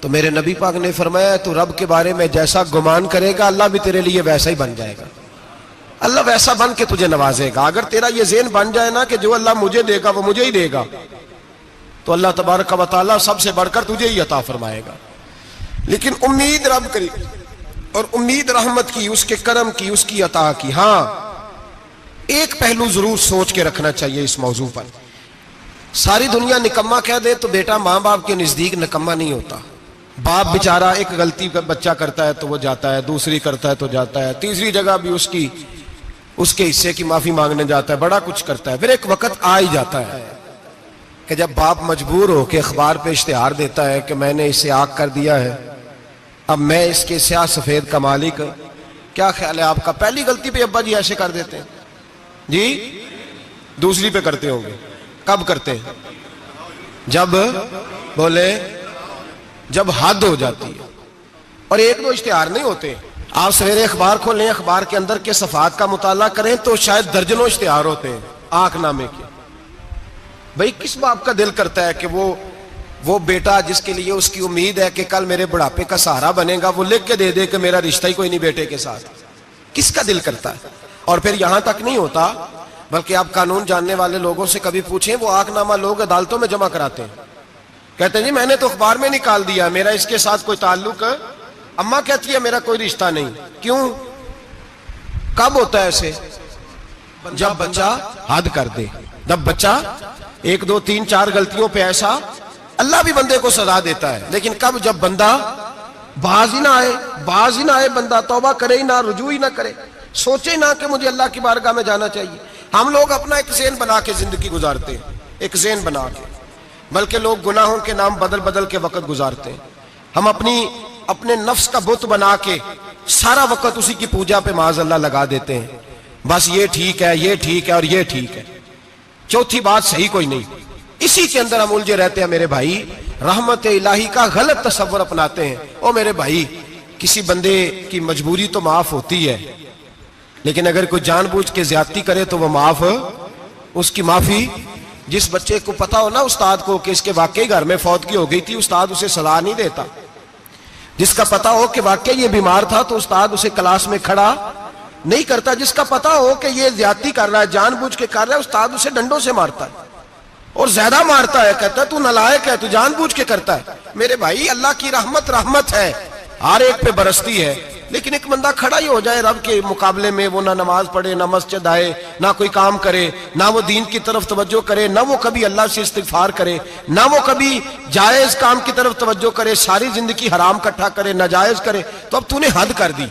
तो मेरे नबी पाक ने फरमाया तू रब के बारे में जैसा गुमान करेगा अल्लाह भी तेरे लिए वैसा ही बन जाएगा। अल्लाह वैसा बन के तुझे नवाजेगा। अगर तेरा ये ज़हन बन जाए ना कि जो अल्लाह मुझे देगा वो मुझे ही देगा, तो अल्लाह तबारक व तआला सबसे बढ़कर तुझे ही अता फरमाएगा। लेकिन उम्मीद रब करी और उम्मीद रहमत की, उसके करम की, उसकी अता की। हाँ, एक पहलू जरूर सोच के रखना चाहिए इस मौजू पर। सारी दुनिया निकम्मा कह दे तो बेटा माँ बाप के नजदीक निकम्मा नहीं होता। बाप बेचारा एक गलती बच्चा करता है तो वो जाता है, दूसरी करता है तो जाता है, तीसरी जगह भी उसके हिस्से की माफी मांगने जाता है, बड़ा कुछ करता है। फिर एक वक्त आ ही जाता है कि जब बाप मजबूर हो के अखबार पे इश्तिहार देता है कि मैंने इसे आग कर दिया है, अब मैं इसके स्याह सफेद का मालिक। क्या ख्याल है आपका? पहली गलती पे अब्बा जी ऐसे कर देते हैं जी, दूसरी पे करते होंगे। कब करते हैं? जब बोले जब हद हो जाती है। और एक दो इश्तिहार नहीं होते। आप सवेरे अखबार खोलें, अखबार के अंदर के सफात का मुताला करें तो शायद दर्जनों इश्तिहार होते हैं आंकनामे के। भाई किस बाप का दिल करता है कि वो बेटा जिसके लिए उसकी उम्मीद है कि कल मेरे बुढ़ापे का सहारा बनेगा, वो लिख के दे दे कि मेरा रिश्ता ही कोई नहीं बेटे के साथ? किसका दिल करता है? और फिर यहां तक नहीं होता, बल्कि आप कानून जानने वाले लोगों से कभी पूछें, वो आंकनामा लोग अदालतों में जमा कराते हैं। कहते हैं जी मैंने तो अखबार में निकाल दिया, मेरा इसके साथ कोई ताल्लुक। अम्मा कहती है मेरा कोई रिश्ता नहीं। क्यों? कब होता है ऐसे? जब बच्चा हद कर दे, जब बच्चा 1 2 3 4 गलतियों पे ऐसा, अल्लाह भी बंदे को सजा देता है। लेकिन कब? जब बंदा बाज ही ना आए, बंदा तौबा करे ही ना, रुजू ही ना करे, सोचे ना कि मुझे अल्लाह की बारगाह में जाना चाहिए। हम लोग अपना एक ज़हन बना के जिंदगी गुजारते हैं, एक ज़हन बना के, बल्कि लोग गुनाहों के नाम बदल बदल के वक्त गुजारते हैं। हम अपने नफ्स का बुत बना के सारा वक्त उसी की पूजा पे माज़अल्लाह लगा देते हैं। बस ये ठीक है, ये ठीक है और ये ठीक है, चौथी बात सही कोई नहीं। इसी के अंदर हम उलझे रहते हैं मेरे भाई। रहमत इलाही का गलत तस्वर अपनाते हैं। ओ मेरे भाई, किसी बंदे की मजबूरी तो माफ होती है, लेकिन अगर कोई जानबूझ के ज्यादती करे तो वो माफ, उसकी माफी। जिस बच्चे को पता हो ना उस्ताद को कि इसके वाकई घर में फौतगी हो गई थी, उस्ताद उसे सलाह नहीं देता। जिसका पता हो कि वाकई ये बीमार था तो उस्ताद उसे क्लास में खड़ा नहीं करता। जिसका पता हो कि ये ज्यादती कर रहा है, जानबूझ के कर रहा है, उस्ताद उसे डंडों से मारता है और ज्यादा मारता है। कहता है तू नालायक है, तू जानबूझ के करता है। मेरे भाई अल्लाह की रहमत है, हर एक पे बरसती है। लेकिन एक बंदा खड़ा ही हो जाए रब के मुकाबले में, वो ना नमाज पढ़े, ना मस्जिद आए, ना कोई काम करे, ना वो दीन की तरफ तवज्जो करे, ना वो कभी अल्लाह से इस्तिगफार करे, ना वो कभी जायज काम की तरफ तवज्जो करे, सारी जिंदगी हराम इकट्ठा करे, नाजायज करे, तो अब तूने हद कर दी।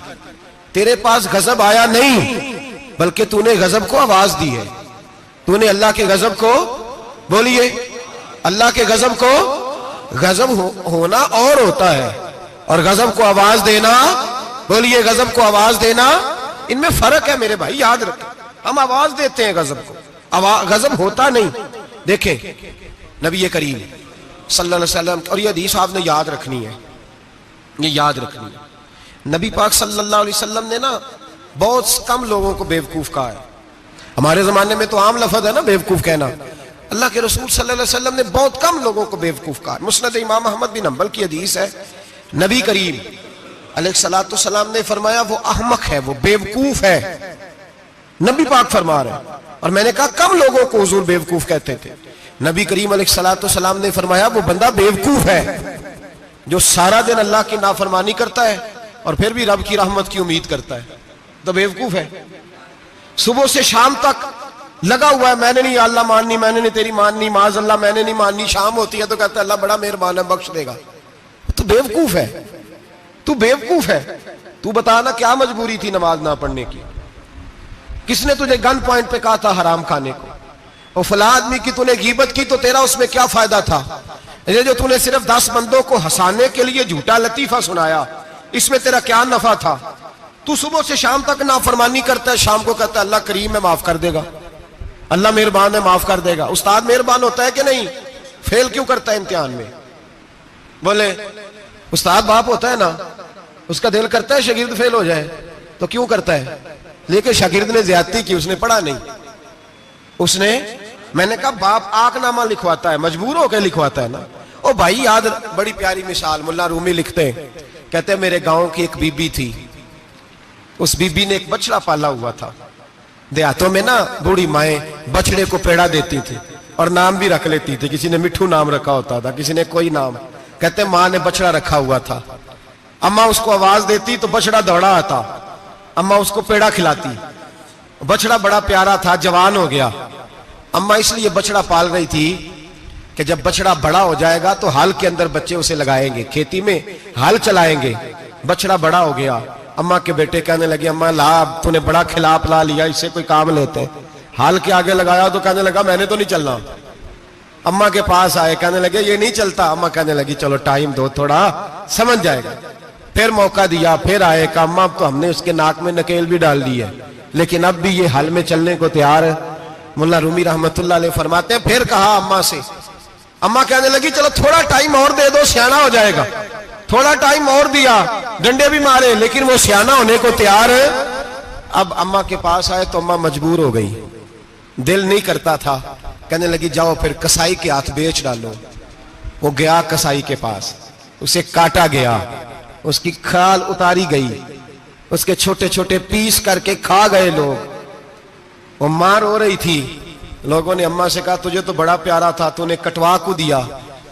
तेरे पास गजब आया नहीं, बल्कि तूने गजब को आवाज दी है। तूने अल्लाह के गजब को, बोलिए, अल्लाह के गजब को, गजब होना और होता है और गजब को आवाज देना, बोलिए, गजब को आवाज देना, इनमें फर्क है मेरे भाई, याद रखें। हम आवाज देते हैं गजब को, गजब होता नहीं। देखें नबी करीम सल्लल्लाहु अलैहि वसल्लम, और ये हदीस आपने याद रखनी है, ये याद रखनी है। नबी पाक सल्लल्लाहु अलैहि वसल्लम ने ना बहुत कम लोगों को बेवकूफ कहा है। हमारे जमाने में तो आम लफ्ज है ना बेवकूफ कहना। अल्लाह के रसूल सल्लल्लाहु अलैहि वसल्लम ने बहुत कम लोगों को बेवकूफ कहा। मुस्नद इमाम अहमद बिन हंबल की हदीस है, नबी करीम अलैहिस्सलाम ने फरमाया वो अहमक है, वो बेवकूफ है। नबी पाक फरमा रहे हैं। और मैंने कहा कम लोगों को हुजूर बेवकूफ कहते थे। नबी करीम अलैहिस्सलाम ने फरमाया वो बंदा बेवकूफ है जो सारा दिन अल्लाह की नाफरमानी करता है और फिर भी रब की रहमत की उम्मीद करता है, तो बेवकूफ है। सुबह से शाम तक लगा हुआ है, मैंने नहीं अल्लाह माननी, मैंने नहीं तेरी माननी, माज अल्लाह मैंने नहीं माननी। शाम होती है तो कहता है अल्लाह बड़ा मेहरबान है, बख्श देगा। तो बेवकूफ है, तू बेवकूफ है। तू बता ना क्या मजबूरी थी नमाज ना पढ़ने की? किसने तुझे गन पॉइंट पे कहा था हराम खाने को? और फला आदमी की तूने गीबत की तो तेरा उसमें क्या फायदा था? ये जो तूने सिर्फ 10 बंदों को हंसाने के लिए झूठा लतीफा सुनाया, इसमें तेरा क्या नफा था? तू सुबह से शाम तक नाफरमानी करता है, शाम को कहता है अल्लाह करीम है माफ कर देगा, अल्लाह मेहरबान है माफ कर देगा। उस्ताद मेहरबान होता है कि नहीं? फेल क्यों करता है इम्तिहान में? बोले उस्ताद बाप होता है ना, उसका दिल करता है शागिर्द फेल हो जाए, तो क्यों करता है? लेकिन शागिर्द ने ज्यादती की, उसने पढ़ा नहीं। उसने, मैंने कहा बाप आंकनामा लिखवाता है, मजबूर होकर लिखवाता है ना। ओ भाई याद, बड़ी प्यारी मिसाल मुल्ला रूमी लिखते हैं, कहते हैं मेरे गांव की एक बीबी थी, उस बीबी ने एक बछड़ा पाला हुआ था। देहातों में ना बूढ़ी माएं बछड़े को पेड़ा देती थी और नाम भी रख लेती थी, किसी ने मिठू नाम रखा होता था, किसी ने कोई नाम। कहते माँ ने बछड़ा रखा हुआ था, अम्मा उसको आवाज देती तो बछड़ा दौड़ा आता, अम्मा उसको पेड़ा खिलाती। बछड़ा बड़ा प्यारा था, जवान हो गया। अम्मा इसलिए बछड़ा पाल रही थी कि जब बछड़ा बड़ा हो जाएगा तो हाल के अंदर बच्चे उसे लगाएंगे, खेती में हाल चलाएंगे। बछड़ा बड़ा हो गया, अम्मा के बेटे कहने लगे अम्मा ला, तूने बड़ा खिला पिला लिया, इससे कोई काम लेते हैं। हाल के आगे लगाया तो कहने लगा मैंने तो नहीं चलना। अम्मा के पास आए, कहने लगे ये नहीं चलता। अम्मा कहने लगी चलो टाइम दो, थोड़ा समझ जाएगा। फिर मौका दिया, फिर आए, कहा अम्मा तो हमने उसके नाक में नकेल भी डाल दी है, लेकिन अब भी ये हाल में चलने को तैयार है। मुल्ला रूमी रहमतुल्लाह अलैह फरमाते हैं फिर कहा अम्मा से, अम्मा कहने लगी चलो थोड़ा टाइम और दे दो, सियाना हो जाएगा। थोड़ा टाइम और दिया, डंडे भी मारे, लेकिन वो सियाना होने को तैयार है। अब अम्मा के पास आए तो अम्मा मजबूर हो गई, दिल नहीं करता था। कहने लगी जाओ फिर कसाई के हाथ बेच डालो। वो गया कसाई के पास, उसे काटा गया, उसकी खाल उतारी गई, उसके छोटे छोटे पीस करके खा गए लोग। वो मार हो रही थी, लोगों ने अम्मा से कहा तुझे तो बड़ा प्यारा था, तूने कटवा को दिया।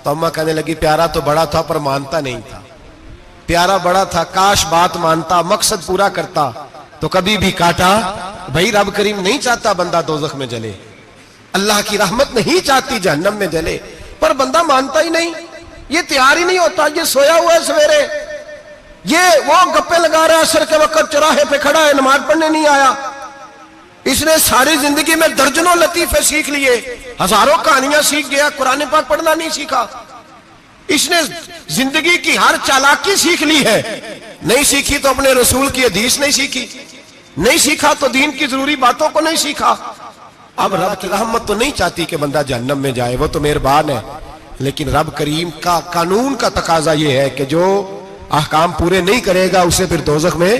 तो अम्मा कहने लगी प्यारा तो बड़ा था पर मानता नहीं था। प्यारा बड़ा था, काश बात मानता, मकसद पूरा करता, तो कभी भी काटा। भाई रब करीम नहीं चाहता बंदा दोजख में जले, अल्लाह की रहमत नहीं चाहती जहन्नम में जले, पर बंदा मानता ही नहीं, ये तैयार ही नहीं होता। ये सोया हुआ है सवेरे, ये वो गप्पे लगा रहा है, असर के वक्त चौराहे पे खड़ा है, नमाज पढ़ने नहीं आया। इसने सारी जिंदगी में दर्जनों लतीफे सीख लिए, हजारों कहानियां सीख गया, कुरान पाक पढ़ना नहीं सीखा। इसने जिंदगी की हर चालाकी सीख ली है, नहीं सीखी तो अपने रसूल की हदीस नहीं सीखी, नहीं सीखा तो दीन की जरूरी बातों को नहीं सीखा। अब रब की रहमत तो नहीं चाहती कि बंदा जहन्नम में जाए, वो तो मेहरबान है, लेकिन रब करीम का कानून का तकाजा यह है कि जो अहकाम पूरे नहीं करेगा उसे फिर दोजख में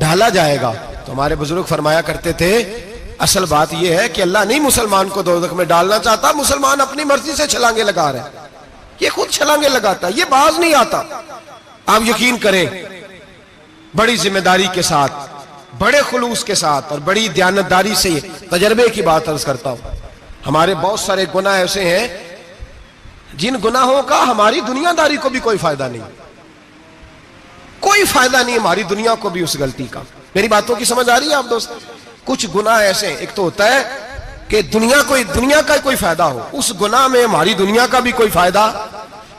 डाला जाएगा। तो हमारे बुजुर्ग फरमाया करते थे असल बात यह है कि अल्लाह नहीं मुसलमान को दोजख में डालना चाहता, मुसलमान अपनी मर्जी से छलांगे लगा रहे, ये खुद छलांगे लगाता, ये बाज नहीं आता। आप यकीन करें, बड़ी जिम्मेदारी के साथ, बड़े खुलूस के साथ और बड़ी दयानतदारी से तजर्बे की बात अर्ज करता हूं। हमारे बहुत सारे गुनाह ऐसे हैं जिन गुनाहों का हमारी दुनियादारी को भी कोई फायदा नहीं, कोई फायदा नहीं हमारी दुनिया को भी उस गलती का। मेरी बातों की समझ आ रही है आप दोस्त? कुछ गुनाह ऐसे, एक तो होता है कि दुनिया का कोई फायदा हो, उस गुनाह में हमारी दुनिया का भी कोई फायदा।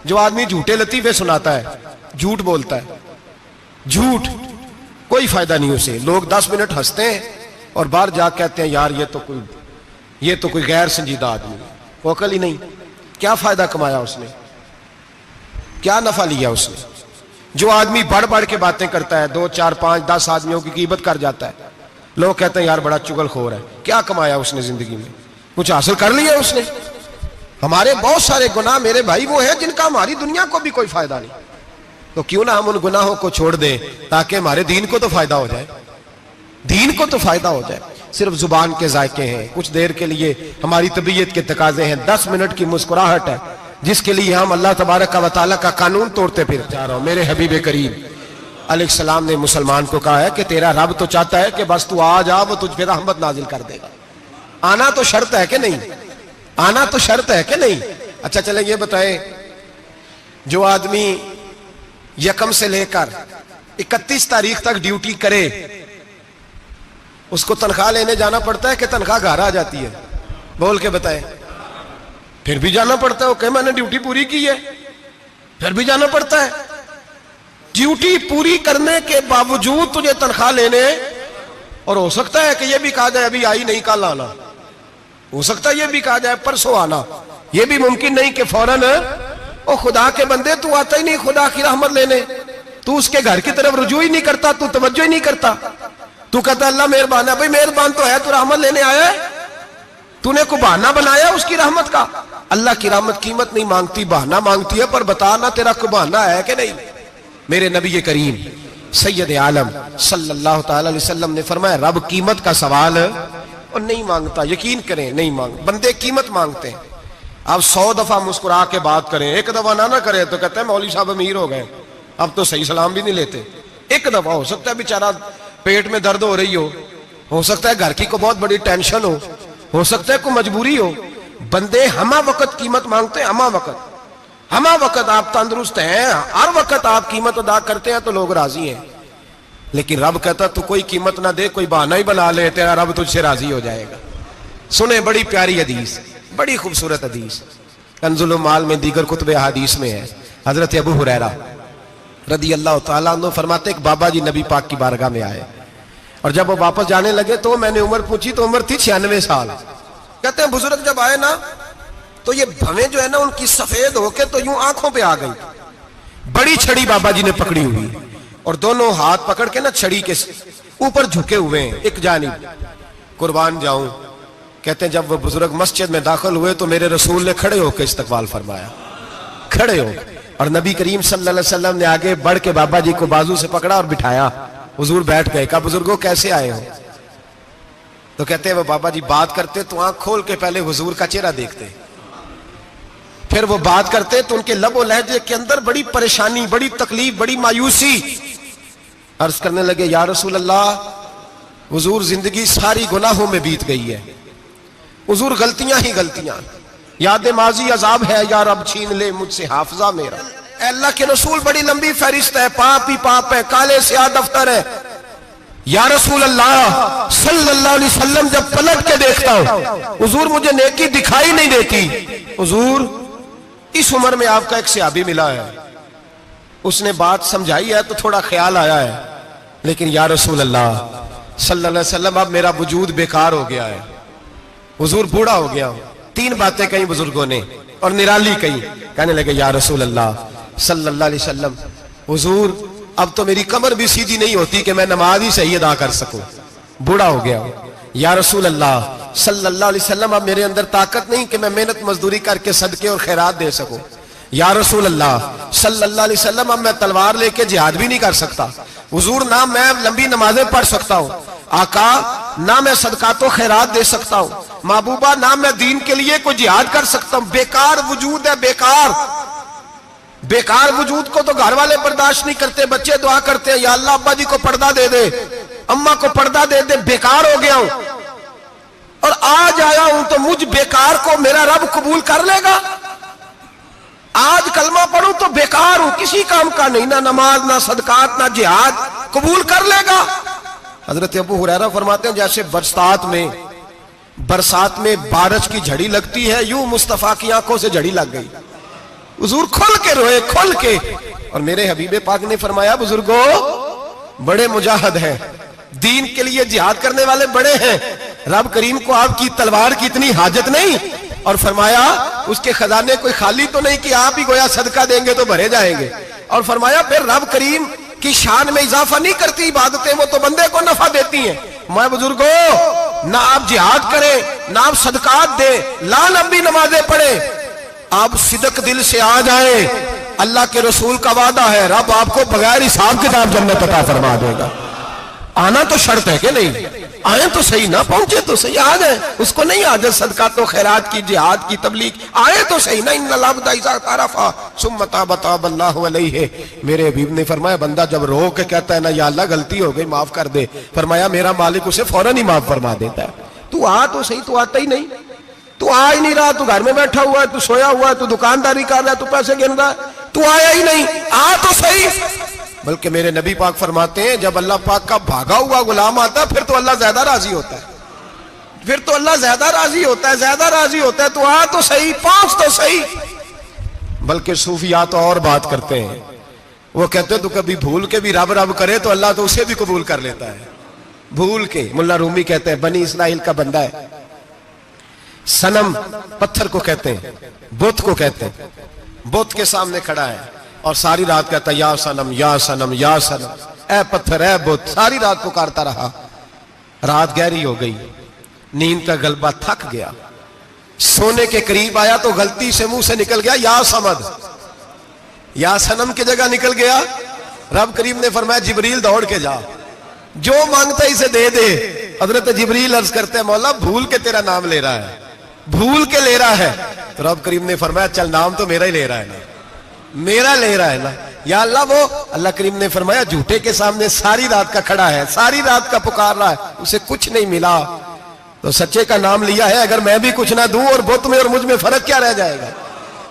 जो आदमी झूठे लतीफे सुनाता है, झूठ बोलता है, झूठ कोई फायदा नहीं उसे। लोग 10 मिनट हंसते हैं और बाहर जा कहते हैं यार ये तो कोई गैर संजीदा आदमी, वो अकल ही नहीं। क्या फायदा कमाया उसने, क्या नफा लिया उसने? जो आदमी बढ़ बढ़ के बातें करता है, 2, 4, 5, 10 आदमियों की कीमत कर जाता है, लोग कहते हैं यार बड़ा चुगलखोर है। क्या कमाया उसने जिंदगी में? कुछ हासिल कर लिया उसने? हमारे बहुत सारे गुनाह मेरे भाई वो है जिनका हमारी दुनिया को भी कोई फायदा नहीं। तो क्यों ना हम उन गुनाहों को छोड़ दें ताकि हमारे दीन को तो फायदा हो जाए, दीन को तो फायदा हो जाए। सिर्फ जुबान के जायके हैं, कुछ देर के लिए हमारी तबीयत के तकाजे हैं, 10 मिनट की मुस्कुराहट है जिसके लिए हम अल्लाह तबारक व तआला का कानून तोड़ते फिर जा रहा हूं। मेरे हबीब करीम अलैहिस्सलाम ने मुसलमान को कहा है कि तेरा रब तो चाहता है कि बस तू आ जा, वो तुझ पे रहमत नाजिल कर देगा। आना तो शर्त है कि नहीं? आना तो शर्त है कि नहीं? अच्छा चले ये बताएं, जो आदमी 1 से लेकर 31 तारीख तक ड्यूटी करे उसको तनख्वाह लेने जाना पड़ता है कि तनख्वाह घर आ जाती है? बोल के बताएं। फिर भी जाना पड़ता है, वो कहे मैंने ड्यूटी पूरी की है, फिर भी जाना पड़ता है। ड्यूटी पूरी करने के बावजूद तुझे तनख्वाह लेने, और हो सकता है कि यह भी कहा जाए अभी आई नहीं कल आना, हो सकता है यह भी कहा जाए परसों आना, यह भी मुमकिन नहीं कि फौरन। ओ खुदा के बंदे तू आता ही नहीं खुदा की रहमत लेने, तू उसके घर की तरफ रुजू ही नहीं करता, तू तवज्जो ही नहीं करता। तू कहता अल्लाह मेहरबान है। भाई मेहरबान तो है, तू रहमत लेने आया है, तूने को बहाना बनाया उसकी रहमत का। अल्लाह की रहमत कीमत नहीं मांगती, बहाना मांगती है। पर बता ना तेरा को बहाना है कि नहीं? मेरे नबी करीम सैयद आलम सल्लल्लाहु तआला अलैहि वसल्लम ने फरमाया रब कीमत का सवाल और नहीं मांगता। यकीन करें नहीं मांग, बंदे कीमत मांगते हैं। आप 100 दफा मुस्कुरा के बात करें, एक दफा ना करें तो कहते हैं मौलवी साहब अमीर हो गए, अब तो सही सलाम भी नहीं लेते। एक दफा हो सकता है बेचारा पेट में दर्द हो रही हो सकता है घर की को बहुत बड़ी टेंशन हो सकता है कोई मजबूरी हो। बंदे हमा वक्त कीमत मांगते हैं, हमा वक्त आप तंदुरुस्त हैं, हर वक्त आप कीमत अदा करते हैं तो लोग राजी हैं। लेकिन रब कहता तू कोई कीमत ना दे, कोई बहाना ही बना ले, तेरा रब तुझसे राजी हो जाएगा। सुने बड़ी प्यारी हदीस, बड़ी खूबसूरत हदीस, कंजुल माल में दीगर कुतुब हदीस में है। हजरत अबू हुरैरा रदी अल्लाह तआला अन्हु फरमाते एक बाबा जी नबी पाक की बारगाह में आए और जब वो वापस जाने लगे तो मैंने उम्र पूछी तो उम्र थी 96 साल। कहते हैं बुजुर्ग जब आए ना तो ये भवें जो है ना उनकी सफेद होके तो यूं आंखों पे आ गई। बड़ी छड़ी बाबा जी ने पकड़ी हुई और दोनों हाथ पकड़ के ना छड़ी के ऊपर झुके हुए हैं एक जानिब। कुर्बान जाऊं, कहते हैं जब वो बुजुर्ग मस्जिद में दाखिल हुए तो मेरे रसूल ने खड़े होकर इस्तकबाल फरमाया, खड़े हो, और नबी करीम सल्लल्लाहु अलैहि वसल्लम ने आगे बढ़ के बाबा जी को बाजू से पकड़ा और बिठाया। हुजूर बैठ गए। कहा बुजुर्गों कैसे आए हो? तो कहते हैं वो बाबा जी बात करते तो आंख खोल के पहले हुजूर का चेहरा देखते, फिर वो बात करते तो उनके लबो लहजे के अंदर बड़ी परेशानी, बड़ी तकलीफ, बड़ी मायूसी। अर्ज करने लगे या रसूल अल्लाह, हुजूर जिंदगी सारी गुनाहों में बीत गई है, हुजूर गलतियां ही गलतियां, याद माजी अजाब है, यार अब छीन ले मुझसे हाफजा मेरा। अल्लाह के रसूल बड़ी लंबी फहरिस्त है, पाप ही पाप है, काले स्याह दफ्तर है। या रसूल अल्लाह सल्लल्लाहु अलैहि वसल्लम जब पलट के देखता हूं हुजूर मुझे नेकी दिखाई नहीं देती। हुजूर इस उम्र में आपका एक सहाबी मिला है, उसने बात समझाई है तो थोड़ा ख्याल आया है, लेकिन या रसूल अल्लाह सल्लल्लाहु अलैहि वसल्लम अब मेरा वजूद बेकार हो गया है, हुजूर बूढ़ा हो गया हूं। 3 बातें कही बुजुर्गों ने और निराली कही। कहने लगे या रसूल अल्लाह सल्लल्लाहु अलैहि वसल्लम, हुजूर अब तो मेरी कमर भी सीधी नहीं होती कि मैं नमाज ही सही अदा कर सकूं, बूढ़ा हो गया हूं। या रसूल अल्लाह सल्लल्लाहु अलैहि वसल्लम अब मेरे अंदर ताकत नहीं कि मैं मेहनत मजदूरी करके सदके और खैरात दे सकूं। या रसूल अल्लाह सल्लल्लाहु अलैहि वसल्लम अब मैं तलवार लेके जिहाद भी नहीं कर सकता। हुजूर ना मैं लंबी नमाजें पढ़ सकता हूं, आका ना मैं सदकातो खैरात दे सकता हूं, महबूबा ना मैं दीन के लिए कोई जिहाद कर सकता हूं। बेकार वजूद है, बेकार वजूद को तो घर वाले बर्दाश्त नहीं करते, बच्चे दुआ करते हैं या अल्लाह अब्बा जी को पर्दा दे दे, अम्मा को पर्दा दे दे, बेकार हो गया हूं और आज आया हूं तो मुझ बेकार को मेरा रब कबूल कर लेगा। आज कलमा पढ़ूं तो बेकार हूं, किसी काम का नहीं, ना नमाज ना सदकात ना जिहाद, कबूल कर लेगा। हजरत अबू हुरैरा फरमाते हैं जैसे बरसात में बारिश की झड़ी लगती है, यूं मुस्तफा की आंखों से झड़ी लग गई। हुजूर खुल के रोए, खुल के। और मेरे हबीबे पाक ने फरमाया बुजुर्गों बड़े मुजाहिद हैं, दीन के लिए जिहाद करने वाले बड़े हैं, रब करीम को आपकी तलवार की इतनी हाजत नहीं। और फरमाया उसके खजाने कोई खाली तो नहीं कि आप ही गोया सदका देंगे तो भरे जाएंगे। और फरमाया फिर रब करीम की शान में इजाफा नहीं करती इबादतें, वो तो बंदे को नफा देती हैं। मैं बुजुर्गों ना आप जिहाद करें ना आप सदकात दे, ला लंबी नमाजें पढ़े, आप सिदक दिल से आ जाए, अल्लाह के रसूल का वादा है रब आपको बगैर हिसाब किताब जन्नत अता फरमा देगा। आना तो शर्त है कि नहीं, आए तो सही, ना पहुंचे तो सही, आ जाए, उसको नहीं आदत सदका तो खैरात की जिहाद की तबलीग, आए तो सही ना। मेरे हबीब ने फरमाया बंदा जब रो के कहता है ना या अल्लाह गलती हो गई माफ कर दे, फरमाया मेरा मालिक उसे फौरन ही माफ फरमा देता है। तू आ तो सही, तू आता ही नहीं, तू आ ही नहीं रहा, तू घर में बैठा हुआ है, तू सोया हुआ है, तू दुकानदारी कर रहा है, तू पैसे गिन रहा है, तू आया ही नहीं, आ तो सही। बल्कि मेरे नबी पाक फरमाते हैं जब अल्लाह पाक का भागा हुआ गुलाम आता है फिर तो अल्लाह ज्यादा राजी होता है, फिर तो अल्लाह ज्यादा राजी होता है, ज्यादा राजी होता है। तो आ तो सही, पहुंच तो सही। बल्कि सूफिया तो और बात करते हैं, वो कहते तो कभी भूल के भी रब रब करे तो अल्लाह तो उसे भी कबूल कर लेता है, भूल के। मुल्ला रूमी कहते हैं बनी इस्राइल का बंदा है, सनम पत्थर को कहते हैं, बुत को कहते हैं, बुत के सामने खड़ा है और सारी रात कहता है या सनम या सनम या सनम, ए पत्थर ए बुत, सारी रात पुकारता रहा। रात गहरी हो गई, नींद का गलबा थक गया, सोने के करीब आया तो गलती से मुंह से निकल गया या समद, या सनम की जगह निकल गया। रब करीम ने फरमाया जिब्रील दौड़ के जा, जो मांगता इसे दे दे। हजरत जिब्रील अर्ज करते हैं मौला भूल के तेरा नाम ले रहा है, भूल के ले रहा है। तो रब करीम ने फरमाया चल नाम तो मेरा ही ले रहा है ना, मेरा ले रहा है ना, या अल्लाह। वो अल्लाह करीम ने फरमाया झूठे के सामने सारी रात का खड़ा है, सारी रात का पुकार रहा है, उसे कुछ नहीं मिला, तो सच्चे का नाम लिया है। अगर मैं भी कुछ ना दूं और बुत में और मुझ में फर्क क्या रह जाएगा?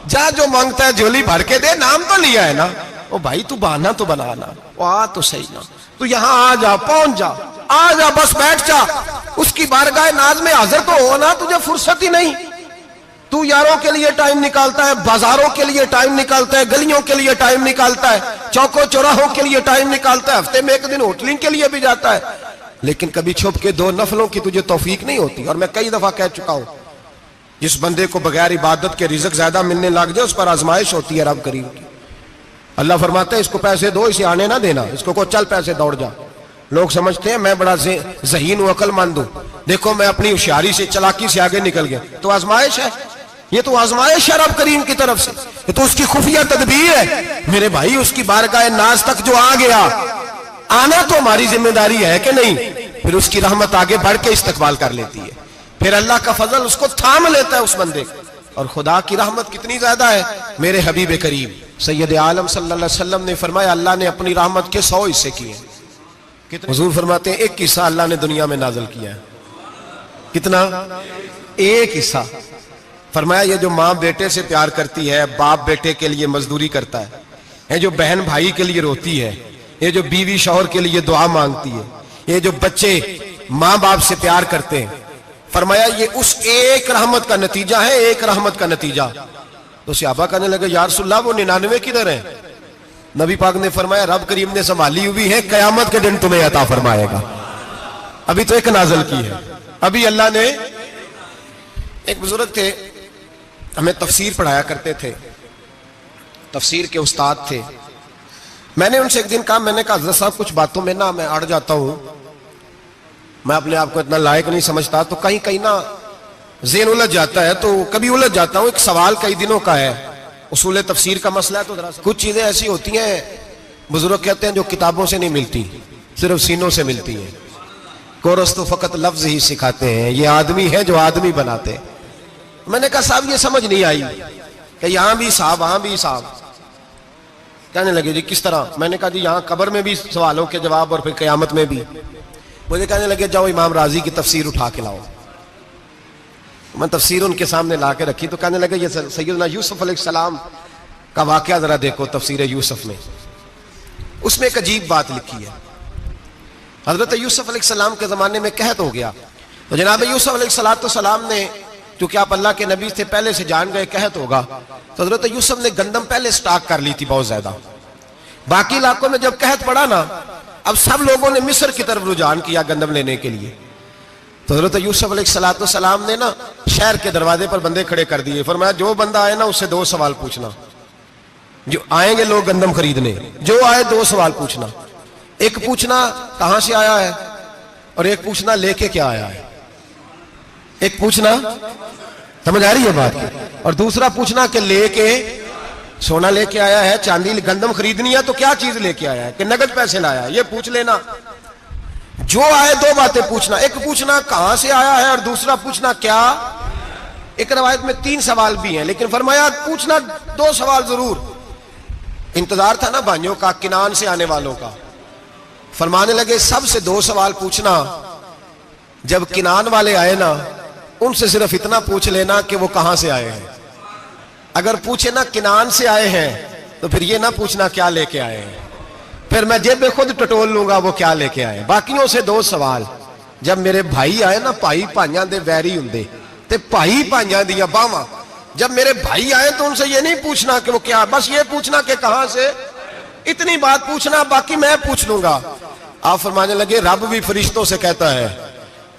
जा जो मांगता है झोली भर के दे, नाम तो लिया है ना। ओ भाई तू बहाना तो बनाना, वो आ तो सही ना, तू यहां आ जा, पहुंच जा, आ जा, बस बैठ जा, उसकी बारगाह नाज में हाजिर तो हो ना। तुझे फुर्सत ही नहीं, तू यारों के लिए टाइम निकालता है, बाजारों के लिए टाइम निकालता है, गलियों के लिए टाइम निकालता है, चौकों चौराहों के लिए टाइम निकालता है, हफ्ते में एक दिन होटलिंग के लिए भी जाता है, लेकिन कभी छुप के दो नफलों की तुझे तौफीक नहीं होती। और मैं कई दफा कह चुका हूं, जिस बंदे को बगैर इबादत के रिज़्क ज्यादा मिलने लग जाए उस पर आजमाइश होती है रब करीम की। अल्लाह फरमाता है इसको पैसे दो, इसे आने ना देना, इसको को चल पैसे दौड़ जा। लोग समझते हैं मैं बड़ा ज़हीन हूं, अक्लमंद हूं, देखो मैं अपनी होशियारी से, चालाकी से आगे निकल गया। तो आजमाइश है, ये तो आजमाइश है रब करीम की तरफ से, ये तो उसकी खुफिया तदबीर है। मेरे भाई उसकी बारगाह नाज तक जो आ गया, आना तो हमारी जिम्मेदारी है कि नहीं? फिर उसकी रहमत आगे बढ़ के इस्तकबाल कर लेती है, फिर अल्लाह का फजल उसको थाम लेता है उस बंदे को। और खुदा की रहमत कितनी ज्यादा है। मेरे हबीब करीम सैयद आलम सल्लल्लाहु अलैहि वसल्लम ने फरमाया अल्लाह ने अपनी रहमत के 100 हिस्से किए। हुजूर फरमाते हैं एक हिस्सा अल्लाह ने दुनिया में नाजिल किया है। कितना? एक हिस्सा। फरमाया ये जो माँ बेटे से प्यार करती है, बाप बेटे के लिए मजदूरी करता है, ये जो बहन भाई के लिए रोती है, ये जो बीवी शौहर के लिए दुआ मांगती है, ये जो बच्चे माँ बाप से प्यार करते हैं, फरमाया ये उस एक रहमत का नतीजा है, एक रहमत का नतीजा। तो सहाबा कहने लगे या रसूलल्लाह वो 99 किधर है? नबी पाक ने फरमाया रब करीम ने संभाली हुई है, कयामत के दिन तुम्हें अता फरमाएगा। अभी तो एक नाज़िल की है, अभी अल्लाह ने। एक बुजुर्ग थे, हमें तफसीर पढ़ाया करते थे, तफसीर के उस्ताद थे। मैंने उनसे एक दिन कहा, मैंने कहा हज़रत साहब कुछ बातों में ना मैं अड़ जाता हूं, मैं अपने आप को इतना लायक नहीं समझता, तो कहीं कहीं ना ज़हन उलझ जाता है, तो कभी उलझ जाता हूं। एक सवाल कई दिनों का है, उसूल तफसीर का मसला है, तो जरा कुछ चीजें ऐसी होती हैं बुजुर्ग कहते हैं जो किताबों से नहीं मिलती, सिर्फ सीनों से मिलती हैं। कोरस तो फकत लफ्ज ही सिखाते हैं, ये आदमी है जो आदमी बनाते हैं। मैंने कहा साहब ये समझ नहीं आई कि यहां भी साहब वहां भी साहब। कहने लगे जी किस तरह? मैंने कहा जी यहां कब्र में भी सवालों के जवाब और फिर कयामत में भी। मुझे कहने लगे जाओ इमाम राजी की तफसीर उठा के लाओ। मैं तफसीर उनके सामने ला के रखी, तो कहने लगे ये सैयदना यूसुफ अलैहिस्सलाम का वाकया जरा देखो तफसीर यूसुफ में, उसमें एक अजीब बात लिखी है। हजरत यूसुफ अलैहिस्सलाम के जमाने में कहत हो गया, तो जनाब यूसुफ अलैहिस्सलाम ने, क्योंकि आप अल्लाह के नबी से पहले से जान गए कहत होगा, तो हजरत यूसुफ ने गंदम पहले स्टॉक कर ली थी बहुत ज्यादा। बाकी इलाकों में जब कहत पड़ा ना, अब सब लोगों ने मिस्र की तरफ रुझान किया गंदम लेने के लिए। तो हजरत यूसुफ अलैहिस्सलाम ने ना शहर के दरवाजे पर बंदे खड़े कर दिए। फरमाया जो बंदा आए ना उससे 2 सवाल पूछना। जो आएंगे लोग गंदम खरीदने, जो आए 2 सवाल पूछना। एक पूछना कहां से आया है, और एक पूछना लेके क्या आया है। एक पूछना, समझ आ रही है बात, और दूसरा पूछना कि लेके सोना लेके आया है, चांदी गंदम खरीदनी है तो क्या चीज लेके आया है, कि नगद पैसे लाया, ये पूछ लेना। जो आए 2 बातें पूछना, एक पूछना कहां से आया है और दूसरा पूछना क्या। एक रवायत में 3 सवाल भी हैं, लेकिन फरमाया पूछना 2 सवाल जरूर। इंतजार था ना भाइयों का किनान से आने वालों का। फरमाने लगे सबसे 2 सवाल पूछना। जब किनान वाले आए ना, उनसे सिर्फ इतना पूछ लेना कि वो कहां से आए हैं। अगर पूछे ना किनान से आए हैं, तो फिर ये ना पूछना क्या लेके आए हैं, फिर मैं जेब में खुद टटोल लूंगा वो क्या लेके आए। बाकियों से 2 सवाल। जब मेरे भाई आए ना, भाई भाइयां दे वैरी हुंदे ते भाई भाइयां दियां बावां, जब मेरे भाई आए तो उनसे ये नहीं पूछना कि वो क्या, बस ये पूछना कि कहां से। इतनी बात पूछना, बाकी मैं पूछ लूंगा। आप फरमाने लगे रब भी फरिश्तों से कहता है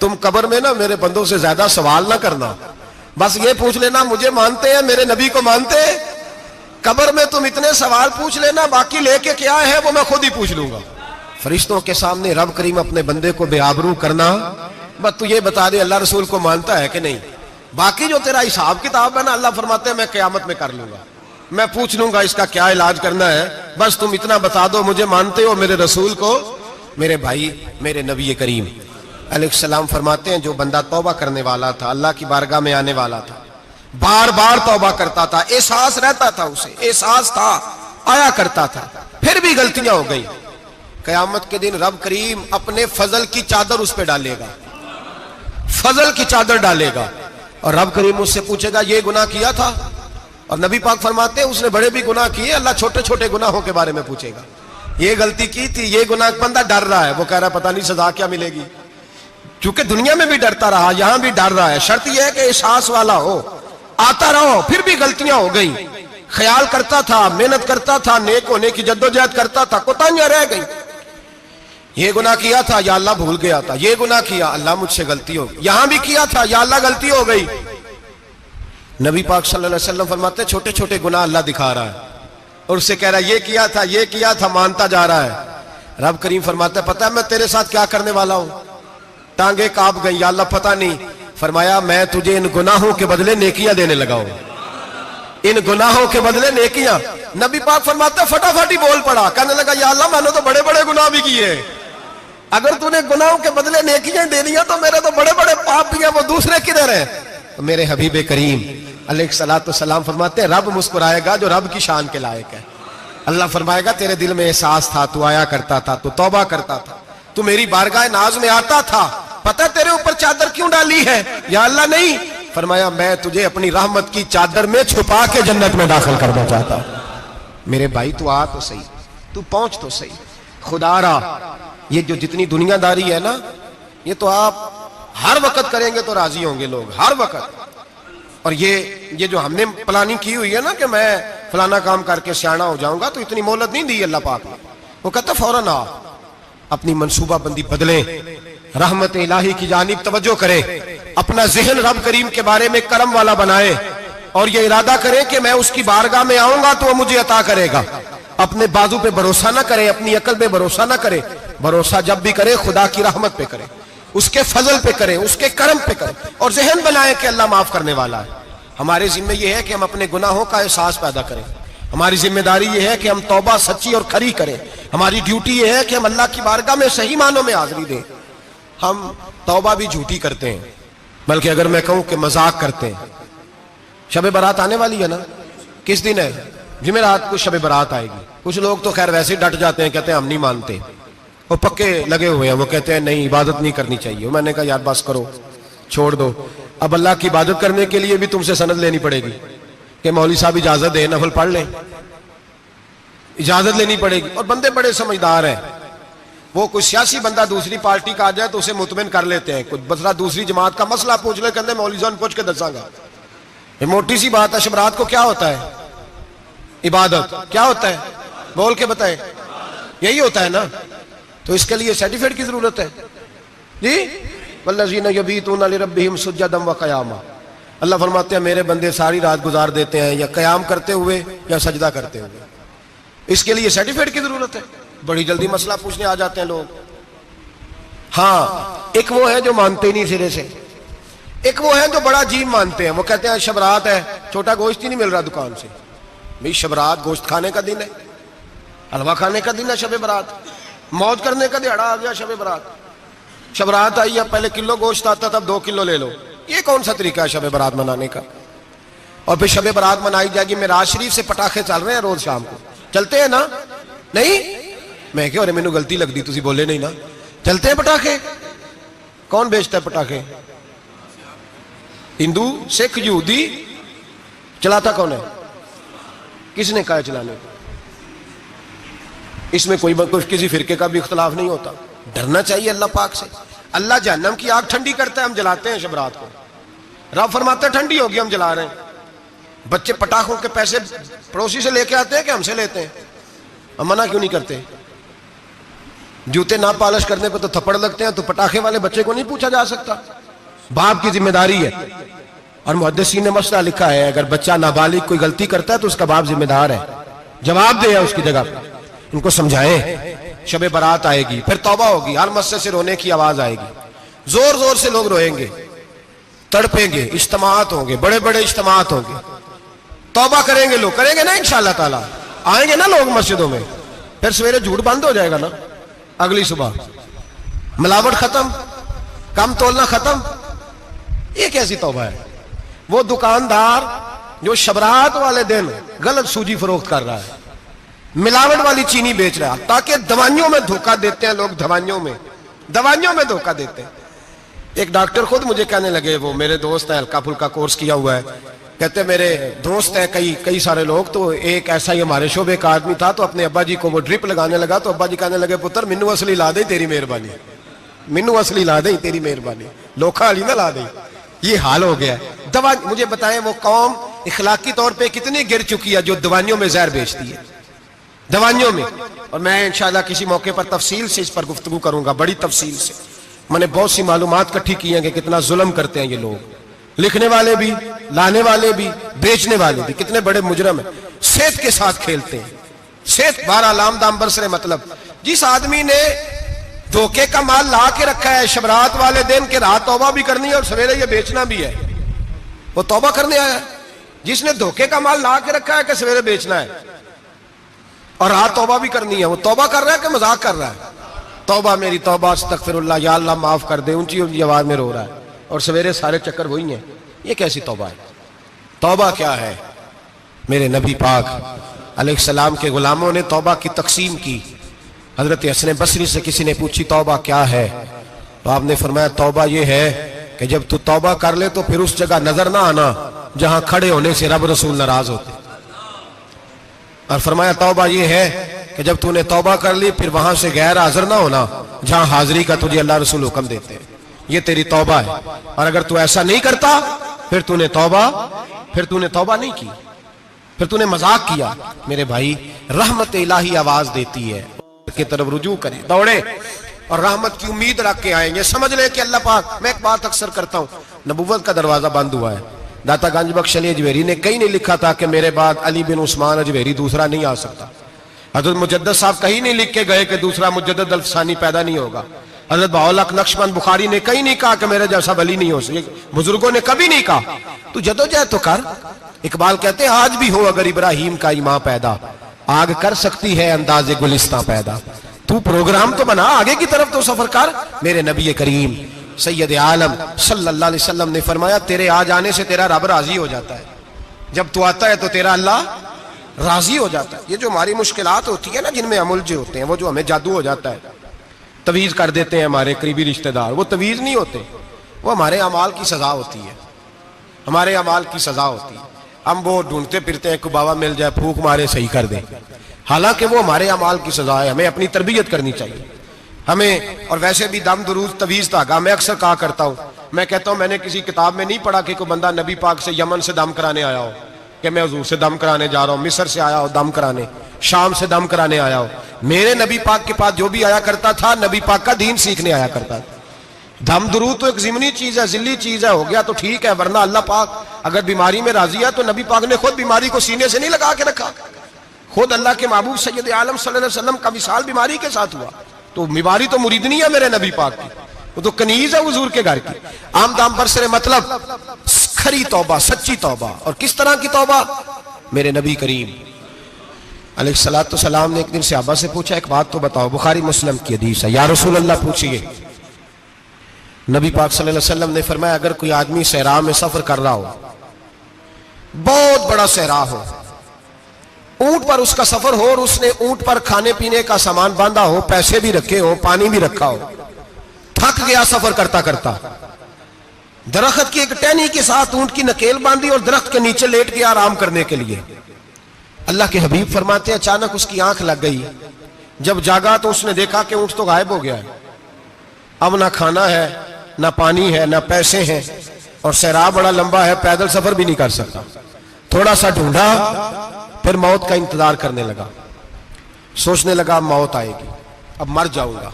तुम कब्र में ना मेरे बंदों से ज्यादा सवाल ना करना, बस ये पूछ लेना मुझे मानते हैं, मेरे नबी को मानते हैं। कब्र में तुम इतने सवाल पूछ लेना, बाकी लेके क्या है वो मैं खुद ही पूछ लूंगा। फरिश्तों के सामने रब करीम अपने बंदे को बेआबरू करना, बस तू ये बता दे अल्लाह रसूल को मानता है कि नहीं। बाकी जो तेरा हिसाब किताब है ना, अल्लाह फरमाते हैं मैं क़यामत में कर लूंगा, मैं पूछ लूंगा इसका क्या इलाज करना है। बस तुम इतना बता दो मुझे मानते हो, मेरे रसूल को, मेरे भाई, मेरे नबी करीम। अलैहिस्सलाम फरमाते हैं जो बंदा तौबा करने वाला था, अल्लाह की बारगाह में आने वाला था, बार बार तौबा करता था, एहसास रहता था, उसे एहसास था, आया करता था, फिर भी गलतियां हो गई, कयामत के दिन रब करीम अपने फजल की चादर उस पर डालेगा, फजल की चादर डालेगा और रब करीम उससे पूछेगा ये गुनाह किया था? और नबी पाक फरमाते हैं उसने बड़े भी गुनाह किए, अल्लाह छोटे छोटे गुनाहों के बारे में पूछेगा। ये गलती की थी, ये गुनाह, बंदा डर रहा है, वो कह रहा है पता नहीं सजा क्या मिलेगी, क्योंकि दुनिया में भी डरता रहा, यहां भी डर रहा है। शर्त यह है कि एहसास वाला हो, आता रहो, फिर भी गलतियां हो गई, ख्याल करता था, मेहनत करता था, नेक होने की जद्दोजहद करता था, कोताहियां रह गई, ये गुनाह किया था या अल्लाह भूल गया था, ये गुनाह किया अल्लाह मुझसे गलती हो गई, यहां भी किया था या अल्लाह गलती हो गई। नबी पाक सल्लल्लाहु अलैहि वसल्लम फरमाते छोटे छोटे गुनाह अल्लाह दिखा रहा है और उससे कह रहा है ये किया था, मानता जा रहा है। रब करीम फरमाता है पता है मैं तेरे साथ क्या करने वाला हूं? टांगे कांप गई, या अल्लाह पता नहीं। फरमाया मैं तुझे इन गुनाहों के बदले नेकियां देने लगा हूं, इन गुनाहों के बदले नेकियां। नबी पाक फरमाते फटाफट ही बोल पड़ा, कहने लगा या अल्लाह मैंने तो बड़े बड़े गुनाह भी किए, अगर तूने गुनाहों के बदले नेकियां दे दिया तो मेरे तो बड़े बड़े पाप भी हैं, वो दूसरे किधर है? तो मेरे हबीब करीम अलैहिस्सलातु वस्सलाम फरमाते हैं रब मुस्कुराएगा जो रब की शान के लायक है। अल्लाह फरमाएगा तेरे दिल में एहसास था, तू आया करता था, तू तौबा करता था, तू मेरी बारगाह नाज में आता था, पता तेरे ऊपर चादर क्यों डाली है? या अल्लाह नहीं, फरमाया मैं तुझे अपनी रहमत की चादर में छुपा के जन्नत में दाखिल करना चाहता हूं। मेरे भाई तू आ तो सही, तू पहुंच तो सही, खुदारा ये जो जितनी दुनियादारी है ना, ये तो आप हर वक्त करेंगे तो राजी होंगे लोग, हर वक्त। और ये जो हमने प्लानिंग की हुई है ना कि मैं फलाना काम करके सियाना हो जाऊंगा, तो इतनी मोहलत नहीं दी अल्लाह पाक ने। वो कहता फौरन आ, अपनी मनसूबाबंदी बदले, रहमत इलाही की जानिब तवज्जो करे, अपना जहन रब करीम के बारे में करम वाला बनाए और ये इरादा करे कि मैं उसकी बारगाह में आऊंगा तो वो मुझे अता करेगा। अपने बाजू पे भरोसा ना करे, अपनी अकल पे भरोसा ना करे, भरोसा जब भी करे खुदा की रहमत पे करे, उसके फजल पे करे, उसके करम पे करे और जहन बनाए कि अल्लाह माफ करने वाला है। हमारे जिम्मे यह है कि हम अपने गुनाहों का एहसास पैदा करें, हमारी जिम्मेदारी यह है कि हम तौबा सच्ची और खरी करें, हमारी ड्यूटी यह है कि हम अल्लाह की बारगाह में सही मानों में हाजिरी दें। हम तौबा भी झूठी करते हैं, बल्कि अगर मैं कहूं कि मजाक करते हैं। शब बारात आने वाली है ना, किस दिन है? जुमेरात को शब बारात आएगी। कुछ लोग तो खैर वैसे ही डट जाते हैं, कहते हैं हम नहीं मानते, वो पक्के लगे हुए हैं, वो कहते हैं नहीं इबादत नहीं करनी चाहिए। मैंने कहा यार बस करो, छोड़ दो, अब अल्लाह की इबादत करने के लिए भी तुमसे सनद लेनी पड़ेगी कि मौलवी साहब इजाजत दे, नफल पढ़ लें, इजाजत लेनी पड़ेगी। और बंदे बड़े समझदार हैं, वो कोई सियासी बंदा दूसरी पार्टी का आ जाए तो उसे मुतमिन कर लेते हैं, कुछ बसरा दूसरी जमात का मसला पूछ ले, कहते मौलवी साहब पूछ के दसांगा। ये मोटी सी बात है। शबरात को क्या होता है? इबादत। क्या होता है? बोल के बताए। यही होता है ना, तो इसके लिए सर्टिफिकेट की जरूरत है जी। वल्लज़ीना यबीतूना लिरब्बिहिम सुज्जदन व क़यामा, अल्लाह फरमाते हैं मेरे बंदे सारी रात गुजार देते हैं या कयाम करते हुए या सजदा करते हुए। इसके लिए सर्टिफिकेट की जरूरत है। बड़ी जल्दी मसला पूछने आ जाते हैं लोग। हाँ, एक वो है जो मानते ही नहीं सिरे से, एक वो है जो बड़ा अजीब मानते हैं। वो कहते हैं शबरात है, छोटा गोश्त ही नहीं मिल रहा दुकान से। भाई शबरात गोश्त खाने का दिन है, हलवा खाने का दिन है शब बारात, मौज करने का दिहाड़ा आ गया शब बारात। शबरात आई, अब पहले किलो गोश्त आता था, अब 2 किलो ले लो। ये कौन सा तरीका है शब बारात मनाने का? और फिर शब बारात मनाई जाएगी, मेराज शरीफ से पटाखे चल रहे हैं रोज शाम को, चलते हैं ना? नहीं, मैं क्यों, अरे मैनू गलती लगती, तुसी बोले नहीं ना। चलते हैं पटाखे। कौन बेचता है पटाखे? हिंदू, सिख, यहूदी। चलाता कौन है? किसने कहा चलाने को? इसमें कोई किसी फिरके का भी इख्तलाफ नहीं होता। डरना चाहिए अल्लाह पाक से। अल्लाह जहन्नम की आग ठंडी करता है, हम जलाते हैं शबरात को। रब फरमाता है ठंडी होगी, हम जला रहे हैं। बच्चे पटाखों के पैसे पड़ोसी से लेके आते हैं कि हमसे लेते हैं? हम मना क्यों नहीं करते? जूते ना पॉलिश करने पे तो थप्पड़ लगते हैं, तो पटाखे वाले बच्चे को नहीं पूछा जा सकता? बाप की जिम्मेदारी है। और मुहद्दिसीन ने मसला लिखा है, अगर बच्चा नाबालिग कोई गलती करता है तो उसका बाप जिम्मेदार है, जवाब दे उसकी जगह पर। इनको समझाएं। शब बारात आएगी, फिर तौबा होगी, हर मस्जिद से रोने की आवाज आएगी, जोर जोर से लोग रोएंगे, तड़पेंगे, इज्तिमात होंगे, बड़े बड़े इज्तिमात होंगे, तौबा करेंगे लोग, करेंगे ना इंशाअल्लाह ताला, आएंगे ना लोग मस्जिदों में। फिर सवेरे झूठ बंद हो जाएगा ना, अगली सुबह मिलावट खत्म, कम तोलना खत्म। ये कैसी तौबा है? वो दुकानदार जो शबरात वाले दिन गलत सूजी फरोख्त कर रहा है, मिलावट वाली चीनी बेच रहा है, ताकि दवाइयों में धोखा देते हैं लोग, दवाइयों में धोखा देते हैं। एक डॉक्टर खुद मुझे कहने लगे, वो मेरे दोस्त है, हल्का फुल्का कोर्स किया हुआ है, कहते मेरे दोस्त है कई सारे लोग, तो एक ऐसा ही हमारे शोबे का आदमी था, तो अपने अब्बा जी को वो ड्रिप लगाने लगा, तो अब्बा जी कहने लगे, पुत्र मिन्नू असली ला दे तेरी मेहरबानी, मिन्नू असली ला दे तेरी मेहरबानी, लोखा अली ना ला दे। ये हाल हो गया। दवा, मुझे बताएं वो कौम इखलाकी तौर पे कितनी गिर चुकी है जो दवाइयों में जहर बेचती है, दवाइयों में। और मैं इंशाल्लाह किसी मौके पर तफसील से इस पर गुफ्तगू करूंगा, बड़ी तफसील से। मैंने बहुत सी मालूमात इकट्ठी की हैं कि कितना जुल्म करते हैं ये लोग, लिखने वाले भी, लाने वाले भी, बेचने वाले भी, कितने बड़े मुजरम है। सेहत के साथ खेलते हैं, सेहत बारह लाम दाम बरसरे। मतलब जिस आदमी ने धोखे का माल ला के रखा है शबरात वाले दिन के रात तौबा भी करनी है और सवेरे ये बेचना भी है, वो तौबा करने आया। जिसने धोखे का माल ला के रखा है कि सवेरे बेचना है और रात तौबा भी करनी है, वो तौबा कर रहा है कि मजाक कर रहा है? तौबा मेरी तौबा, अस्तगफिरुल्लाह, या अल्लाह माफ कर दे, ऊंची ऊंची आवाज में रो रहा है, और सवेरे सारे चक्कर वही हैं। ये कैसी तौबा है? तौबा क्या है? मेरे नबी पाक अलैहिस्सलाम के गुलामों ने तौबा की तकसीम की। हजरत हसन बसरी से किसी ने पूछी तौबा क्या है, तो आपने फरमाया तौबा ये है कि जब तू तौबा कर ले तो फिर उस जगह नजर ना आना जहां खड़े होने से रब रसूल नाराज होते। और फरमाया तौबा ये है कि जब तूने तौबा कर ली फिर वहां से गैर हाजिर ना होना जहां हाजिरी का तुझे अल्लाह रसूल हुक्म देते हैं। ये तेरी तौबा है। और अगर तू ऐसा नहीं करता फिर तूने तौबा नहीं की, फिर तूने मजाक किया। मेरे भाई, रहमत इलाही आवाज देती है की तरफ रुजू करें, दौड़े और रहमत की उम्मीद रख के आएंगे। समझ ले कि अल्लाह पाक, मैं एक बात अक्सर करता हूं, नबुव्वत का दरवाजा बंद हुआ है। दाता गंज बख्श अली अजमेरी ने कहीं नहीं लिखा था कि मेरे बाद अली बिन उस्मान अजमेरी दूसरा नहीं आ सकता। हजरत मुजद्दद साहब कहीं नहीं लिख के गए कि दूसरा मुजद्दद अल्फसानी पैदा नहीं होगा। हजरत बाउल हक नक्शबंद बुखारी ने कहीं नहीं कहा कि मेरे जैसा वली नहीं हो सकता। बुजुर्गों ने कभी नहीं कहा। तू जदोजहद तो कर। इकबाल कहते हैं आज भी हो अगर इब्राहिम का ईमान पैदा, आग कर सकती है अंदाजे गुलिस्तां पैदा। तू प्रोग्राम तो बना, आगे की तरफ तो सफर कर। मेरे नबी करीम सैयद आलम सल्लल्लाहु अलैहि वसल्लम ने फरमाया तेरे आ जाने से तेरा रब राजी हो जाता है। जब तू आता है तो तेरा अल्लाह राजी हो जाता है। ये जो हमारी मुश्किलात होती है ना, जिनमें हम उलझे होते हैं, वो जो हमें जादू हो जाता है, तवीज कर देते हैं हमारे करीबी रिश्तेदार, वो तवीज नहीं होते, वो हमारे अमाल की सजा होती है, हमारे अमाल की सजा होती है। हम वो ढूंढते फिरते हैं कि बाबा मिल जाए फूक मारे सही कर दे, हालांकि वो हमारे अमाल की सजा है। हमें अपनी तरबियत करनी चाहिए हमें। और वैसे भी दम दुरूद तवीज धागा, मैं अक्सर कहा करता हूं, मैं कहता हूं मैंने किसी किताब में नहीं पढ़ा कि कोई बंदा नबी पाक से यमन से दम कराने आया हो कि मैं हुजूर से दम कराने जा रहा हूं, मिस्र से आया हो दम कराने, शाम से दम कराने आया हो। मेरे नबी पाक के पास जो भी आया करता था नबी पाक का दीन सीखने आया करता था। दम दुरूद तो एक ज़िमनी चीज है, जिल्ली चीज है, हो गया तो ठीक है, वरना अल्लाह पाक अगर बीमारी में राजी है तो नबी पाक ने खुद बीमारी को सीने से नहीं लगा के रखा। खुद अल्लाह के महबूब सैयद आलम सल्लल्लाहु अलैहि वसल्लम का विसाल बीमारी के साथ हुआ, तो बीमारी तो मुरीदनी है मेरे नबी पाक की, वो तो कनीज है हुजूर के घर की। आम दाम बरसरे मतलब खरी तौबा, सच्ची तौबा। और किस तरह की तौबा? मेरे नबी करीम अलैहिस्सलातु सलाम ने एक दिन सहाबा से पूछा एक बात तो बताओ, बुखारी मुस्लिम की हदीस है, या रसूल अल्लाह पूछिए। नबी पाक सल्लल्लाहु अलैहि वसल्लम ने फरमाया अगर कोई आदमी सहरा में सफर कर रहा हो, बहुत बड़ा सहरा हो, ऊंट पर उसका सफर हो और उसने ऊंट पर खाने पीने का सामान बांधा हो, पैसे भी रखे हो, पानी भी रखा हो, थक गया सफर करता करता, दरख्त की एक टहनी के साथ ऊंट की नकेल बांधी और दरख्त के नीचे लेट गया आराम करने के लिए। अल्लाह के हबीब फरमाते अचानक उसकी आंख लग गई, जब जागा तो उसने देखा कि ऊंट तो गायब हो गया है, अब ना खाना है, ना पानी है, ना पैसे हैं, और सहरा बड़ा लंबा है, पैदल सफर भी नहीं कर सकता। थोड़ा सा ढूंढा, फिर मौत का इंतजार करने लगा, सोचने लगा मौत आएगी, अब मर जाऊंगा।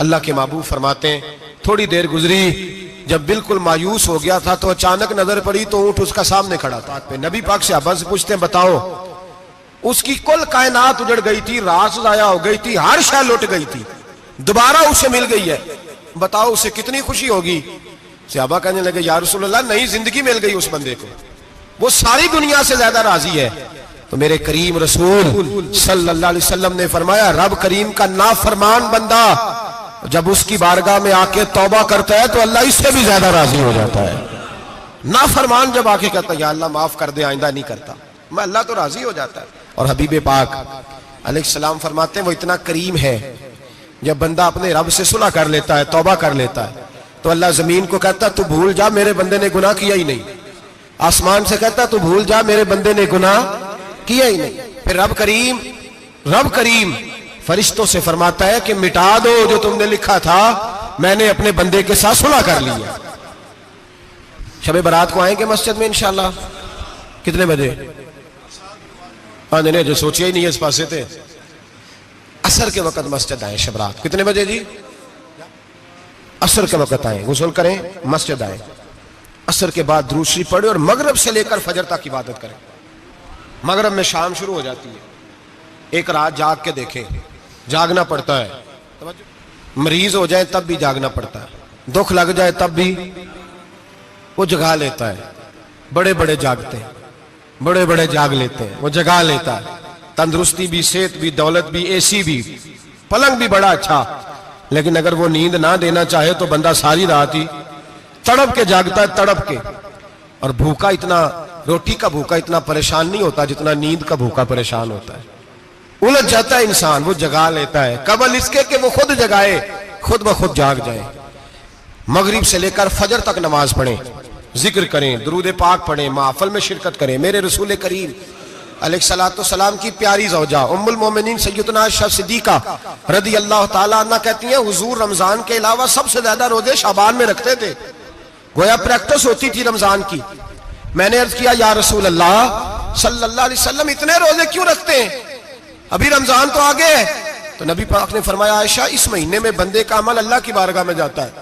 अल्लाह के महबूब फरमाते हैं थोड़ी देर गुजरी, जब बिल्कुल मायूस हो गया था तो अचानक नजर पड़ी तो ऊंट उसका सामने खड़ा था। नबी पाक से अब्बा से पूछते हैं बताओ, उसकी कुल कायनात उजड़ गई थी, रास जाया हो गई थी, हर शय लुट गई थी, दोबारा उसे मिल गई है, बताओ उसे कितनी खुशी होगी। सहाबा कहने लगे या रसूल अल्लाह नई जिंदगी मिल गई उस बंदे को, वो सारी दुनिया से ज्यादा राजी है। तो मेरे करीम रसूल सल्लल्लाहु अलैहि वसल्लम ने फरमाया रब करीम का नाफरमान बंदा जब उसकी बारगाह में आके तौबा करता है तो अल्लाह इससे भी ज्यादा राजी हो जाता है। नाफरमान जब आके कहता है या अल्लाह माफ कर दे, आइंदा नहीं करता, मैं, अल्लाह तो राजी हो जाता है। और हबीब पाक अलैहिस्सलाम फरमाते हैं वो इतना करीम है, जब बंदा अपने रब से सुलह कर लेता है, तौबा कर लेता है, तो अल्लाह जमीन को कहता है तू भूल जा, मेरे बंदे ने गुनाह किया ही नहीं। आसमान से कहता है तू भूल जा, मेरे बंदे ने गुनाह किया ही नहीं। फिर रब करीम फरिश्तों से फरमाता है कि मिटा दो जो तुमने लिखा था, मैंने अपने बंदे के साथ सुलह कर लिया। शब बारात को आएंगे मस्जिद में इंशाल्लाह, कितने बजे? हाँ नहीं, जो सोचिए ही नहीं है इस पासे थे। असर के वक्त मस्जिद आए शब रात, कितने बजे जी? असर के वक्त आए, गुस्ल करें, मस्जिद आए, असर के बाद दुरूद शरीफ पढ़े और मगरिब से लेकर फजर तक इबादत करें। मगरिब में शाम शुरू हो जाती है। एक रात जाग के देखें, जागना पड़ता है, मरीज हो जाए तब भी जागना पड़ता है, दुख लग जाए तब भी वो जगा लेता है। बड़े बड़े जागते हैं, बड़े बड़े जाग लेते हैं, वो जगा लेता है। तंदुरुस्ती भी, सेहत भी, दौलत भी, एसी भी, पलंग भी बड़ा अच्छा, लेकिन अगर वो नींद ना देना चाहे तो बंदा सारी रात ही तड़प के जागता है, तड़प के। और भूखा इतना, रोटी का भूखा इतना परेशान नहीं होता जितना नींद का भूखा परेशान होता है। उलझ जाता है इंसान, वो जगा लेता है, कबल इसके कि वो खुद जगाए, खुद ब खुद जाग जाए। मगरिब से लेकर फजर तक नमाज पढ़ें, जिक्र करें, दुरूद पाक पढ़ें, महफिल में शिरकत करें। मेरे रसूल करीम अलैहिस्सलातु सलाम की प्यारी ज़ौजा उम्मुल मोमिनीन सैयदना आयशा सिद्दीका रदी अल्लाह ताला अन्हा कहती हैं हुजूर रमजान के अलावा सबसे ज्यादा रोजे शाबान में रखते थे, गोया प्रैक्टिस होती थी रमजान की। मैंने अर्ज किया या रसूल अल्लाह सल्लल्लाहु अलैहि वसल्लम इतने रोजे क्यों रखते हैं, अभी रमजान तो आगे है। तो नबी पाक ने फरमाया आयशा इस महीने में बंदे का अमल अल्लाह की बारगाह में जाता है,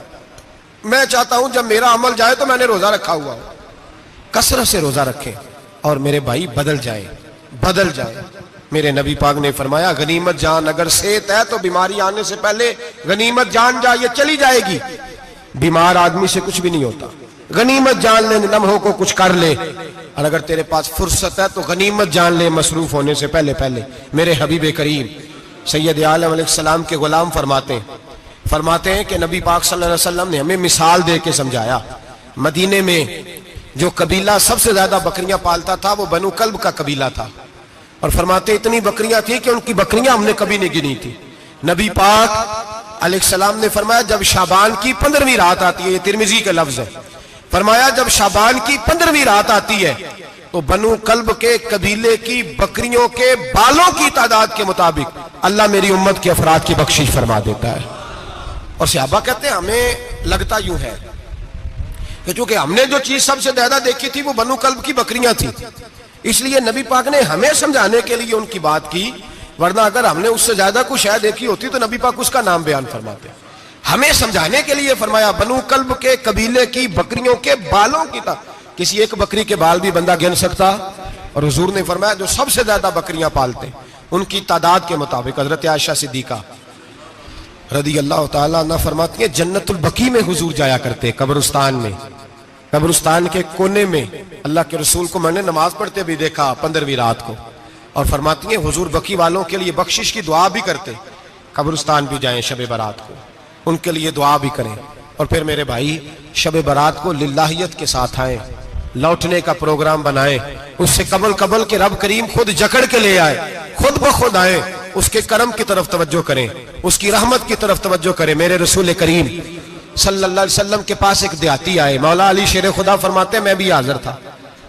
मैं चाहता हूं जब मेरा अमल जाए तो मैंने रोजा रखा हुआ हो, कसरत से रोजा रखें और मेरे भाई बदल जाए। मेरे नबी पाक ने फरमाया गनीमत जान, अगर सेहत है तो बीमारी आने से पहले गनीमत जान जा, ये चली जाएगी। बीमार आदमी से कुछ भी नहीं होता, गनीमत जान ले, लम्हों को कुछ कर ले। और अगर तेरे पास फुर्सत है तो गनीमत जान ले मसरूफ होने से पहले पहले। मेरे हबीब करीम सैयद आलम अलैहिस्सलाम के गुलाम फरमाते हैं कि नबी पाक सल्लल्लाहु अलैहि वसल्लम ने हमें मिसाल दे के समझाया। मदीने में जो कबीला सबसे ज्यादा बकरियां पालता था वो बनु कल्ब का कबीला था, और फरमाते इतनी बकरियां थी कि उनकी बकरियां हमने कभी नहीं गिनी थी। नबी पाक अलैहिस्सलाम ने फरमाया जब शाबान की 15वीं रात आती है, ये तिरमिजी का लफ्ज है, फरमाया जब शाबान की 15वीं रात आती है तो बनु कल्ब के कबीले की बकरियों के बालों की तादाद के मुताबिक अल्लाह मेरी उम्मत के अफराद की बख्शिश फरमा देता है। और सहाबा कहते हैं हमें लगता यूं है कि चूंकि हमने जो चीज सबसे ज्यादा देखी थी वो बनु कल्ब की बकरियां थी, इसलिए नबी पाक ने हमें समझाने के लिए उनकी बात की, वरना अगर हमने उससे ज्यादा कुछ शायद देखी होती तो नबी पाक उसका नाम बयान फरमाते। हमें समझाने के लिए फरमाया बनु कल्ब के कबीले की बकरियों के बालों की किसी एक बकरी के बाल भी बंदा गिन सकता। और हुजूर ने फरमाया जो सबसे ज्यादा बकरियां पालते उनकी तादाद के मुताबिक हजरत आयशा सिद्दीका रदी अल्लाह ताला अन्हा फरमाती है जन्नतुल बकी में हुजूर जाया करते, कब्रिस्तान में, कब्रिस्तान के कोने में। अल्लाह के रसूल को मैंने नमाज पढ़ते भी देखा 15वीं रात को, और फरमाती है हुजूर बकी वालों के लिए बख्शिश की दुआ भी करते, कब्रिस्तान भी जाएं शब बारात को, उनके लिए दुआ भी करें। और फिर मेरे भाई शब बारात को लिल्लाहियत के साथ आए, लौटने का प्रोग्राम बनाए, उससे कबल के रब करीम खुद जकड़ के ले आए, खुद ब खुद आए, उसके करम की तरफ तवज्जो करें, उसकी रहमत की तरफ तवज्जो करें। मेरे रसूल करीम सल्लल्लाहु अलैहि वसल्लम के पास एक देहाती आए, मौला अली शेर खुदा फरमाते मैं भी हाजिर था।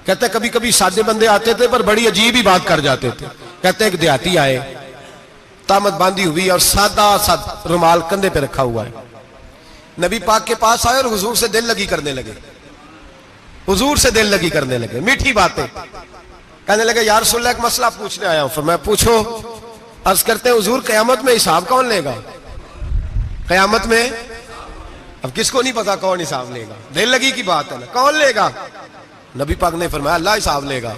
कहते कभी कभी सादे बंदे आते थे पर बड़ी अजीब ही बात कर जाते थे। कहते एक देहाती आए, तामत बांधी हुई और सादा सा रुमाल कंधे पे रखा हुआ है, नबी पाक के पास आए और हुजूर से दिल लगी करने लगे, हुजूर से दिल लगी करने लगे, मीठी बातें कहने लगे। यार रसूल एक मसला पूछने आया हूं। फिर मैं पूछो। अर्ज करते हैं हुजूर कयामत में हिसाब कौन लेगा? कयामत में अब किसको नहीं पता कौन हिसाब लेगा, दिल लगी की बात है ना, कौन लेगा? नबी पाक ने फरमाया अल्लाह हिसाब लेगा।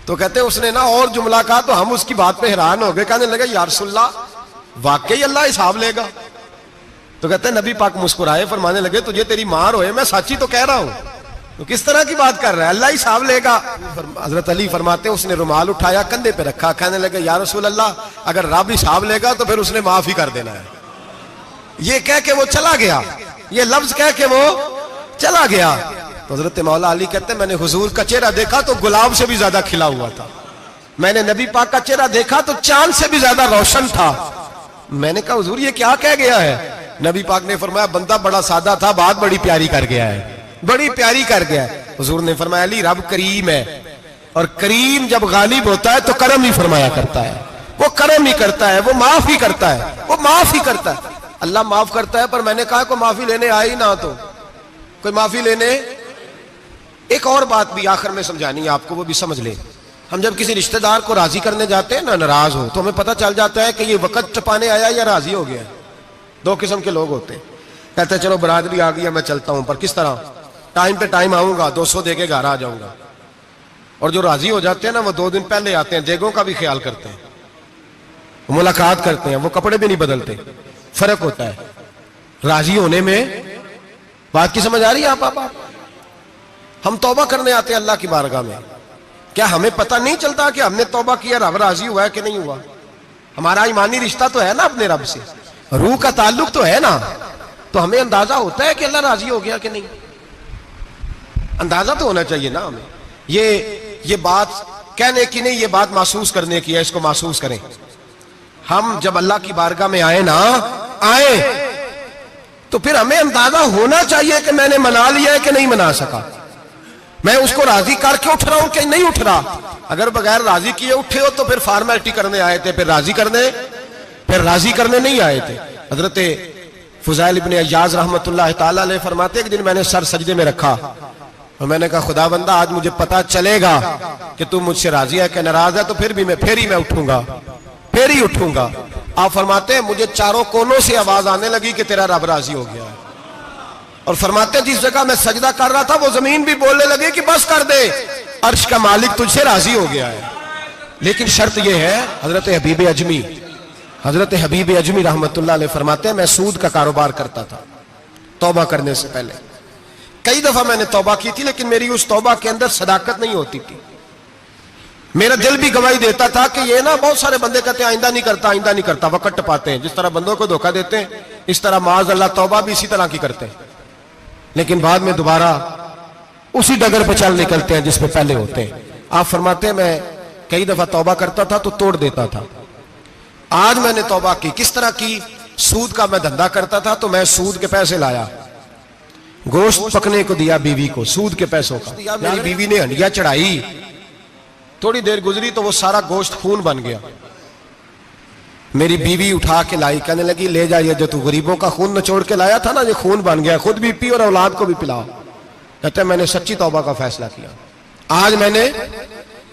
तो कहते उसने ना और जुमला कहा तो हम उसकी बात पे हैरान हो गए, कहने लगे या रसूलल्लाह वाकई अल्लाह हिसाब लेगा? तो कहते नबी पाक मुस्कुराए, फरमाने लगे तुझे तेरी मार होए, मैं सच्ची तो कह रहा हूं, तो किस तरह की बात कर रहा है, अल्लाह हिसाब लेगा। हजरत अली फरमाते उसने रुमाल उठाया कंधे पे रखा, कहने लगे या रसूल अल्लाह अगर रब हिसाब लेगा तो फिर उसने माफ ही कर देना है, ये कह के वो चला गया, ये लफ्ज कह के वो चला गया। तो हजरत मौला अली कहते हैं मैंने हुजूर का चेहरा देखा तो गुलाब से भी ज्यादा खिला हुआ था, मैंने नबी पाक का चेहरा देखा तो चांद से भी ज्यादा रोशन था। मैंने कहा हुजूर ये क्या कह गया है? नबी पाक ने फरमाया बंदा बड़ा सादा था, बात बड़ी प्यारी कर गया है, बड़ी प्यारी कर गया है। हुजूर ने फरमाया अली रब करीम है, और करीम जब गालिब होता है तो करम ही फरमाया करता है, वो करम ही करता है, वो माफ ही करता है, वो माफ ही करता है। अल्लाह माफ करता है, पर मैंने कहा कोई माफी लेने आए ही ना, तो कोई माफी लेने। एक और बात भी आखिर में समझानी है आपको, वो भी समझ ले। हम जब किसी रिश्तेदार को राजी करने जाते हैं ना, नाराज हो, तो हमें पता चल जाता है कि ये वक्त टपाने आया या राजी हो गया। दो किस्म के लोग होते हैं, कहते हैं चलो बरादरी आ गई, मैं चलता हूं, पर किस तरह? टाइम पे टाइम आऊंगा, 200 दे के घर आ जाऊंगा। और जो राजी हो जाते हैं ना, वो 2 दिन पहले आते हैं, देगों का भी ख्याल करते हैं, मुलाकात करते हैं, वो कपड़े भी नहीं बदलते। फर्क होता है राजी होने में। बात की समझ आ रही है आप? हम तौबा करने आते हैं अल्लाह की बारगाह में, क्या हमें पता नहीं चलता कि हमने तौबा किया, रब राजी हुआ है कि नहीं हुआ? हमारा ईमानी रिश्ता तो है ना अपने रब से, रूह का ताल्लुक तो है ना, तो हमें अंदाजा होता है कि अल्लाह राजी हो गया कि नहीं। अंदाजा तो होना चाहिए ना हमें। ये बात कहने की नहीं, ये बात महसूस करने की है, इसको महसूस करें। हम जब अल्लाह की बारगाह में आए तो फिर हमें अंदाजा होना चाहिए कि मैंने मना लिया है कि नहीं मना सका, मैं उसको राजी करके उठ रहा हूं कि नहीं उठ रहा। अगर बगैर राजी किए उठे हो तो फिर फॉर्मेलिटी करने आए थे, फिर राजी करने नहीं आए थे। हजरत फुज़ैल इब्न अय्याज रहमतुल्लाह ताला अलैह फरमाते, एक दिन मैंने सर सजदे में रखा और मैंने कहा खुदा बंदा आज मुझे पता चलेगा कि तू मुझसे राजी है कि नाराज है, तो फिर ही मैं उठूंगा, फिर ही उठूंगा। आप फरमाते हैं मुझे चारों कोनों से आवाज आने लगी कि तेरा रब राजी हो गया। और फरमाते जिस जगह मैं सजदा कर रहा था वो जमीन भी बोलने लगी कि बस कर दे, अर्श का मालिक तुझसे राजी हो गया है। लेकिन शर्त यह है, हजरत हबीब अजमी रहमतुल्लाह अलैह फरमाते हैं मैं सूद का कारोबार करता था तौबा करने से पहले। कई दफा मैंने तौबा की थी, लेकिन मेरी उस तौबा के अंदर सदाकत नहीं होती थी। मेरा दिल भी गवाही देता था कि ये ना बहुत सारे बंदे कहते हैं आइंदा नहीं करता, वक्त टपाते हैं, जिस तरह बंदों को धोखा देते हैं इस तरह माज अल्लाह तौबा भी इसी तरह की करते हैं, लेकिन बाद में दोबारा उसी डगर पर चल निकलते हैं जिस पे पहले होते हैं। आप फरमाते हैं मैं कई दफा तौबा करता था तो तोड़ देता था। आज मैंने तौबा की, किस तरह की? सूद का मैं धंधा करता था तो मैं सूद के पैसे लाया, गोश्त पकने को दिया बीवी को, सूद के पैसों का। मेरी बीवी ने हंडिया चढ़ाई, थोड़ी देर गुजरी तो वो सारा गोश्त खून बन गया। मेरी बीवी उठा के लाई, कहने लगी ले जाइए जो तू गरीबों का खून निचोड़ के लाया था ना, ये खून बन गया, खुद भी पी और औलाद को भी पिलाओ। कहते हैं मैंने सच्ची तौबा का फैसला किया। आज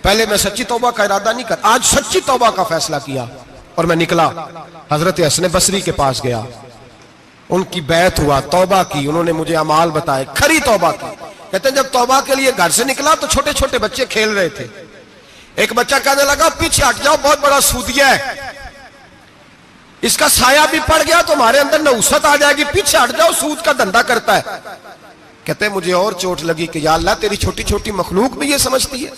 पहले मैं सच्ची तौबा का इरादा नहीं कर, आज सच्ची तौबा का फैसला किया और मैं निकला हजरत हसन बसरी के पास गया, उनकी बैत हुआ, तौबा की, उन्होंने मुझे अमाल बताए, खरी तौबा की। कहते हैं जब तौबा के लिए घर से निकला तो छोटे छोटे बच्चे खेल रहे थे। एक बच्चा कहने लगा पीछे हट जाओ, बहुत बड़ा सूदिया है, इसका साया भी पड़ गया तो हमारे अंदर नहुसत आ जाएगी, पीछे हट जाओ, सूद का धंधा करता है। कहते हैं मुझे और चोट लगी कि या अल्लाह तेरी छोटी छोटी मखलूक भी ये समझती है।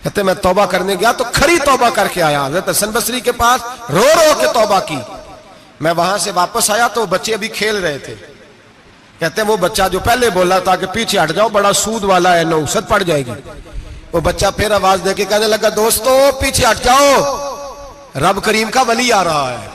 कहते मैं तौबा करने गया तो खरी तौबा करके आया हज़रत हसन बसरी के पास, रो रो के तौबा की। मैं वहां से वापस आया तो बच्चे अभी खेल रहे थे। कहते हैं वो बच्चा जो पहले बोला था कि पीछे हट जाओ बड़ा सूद वाला है, नहुसत पड़ जाएगी, वो बच्चा फिर आवाज देके कहने लगा दोस्तों पीछे हट जाओ, रब करीम का वली आ रहा है,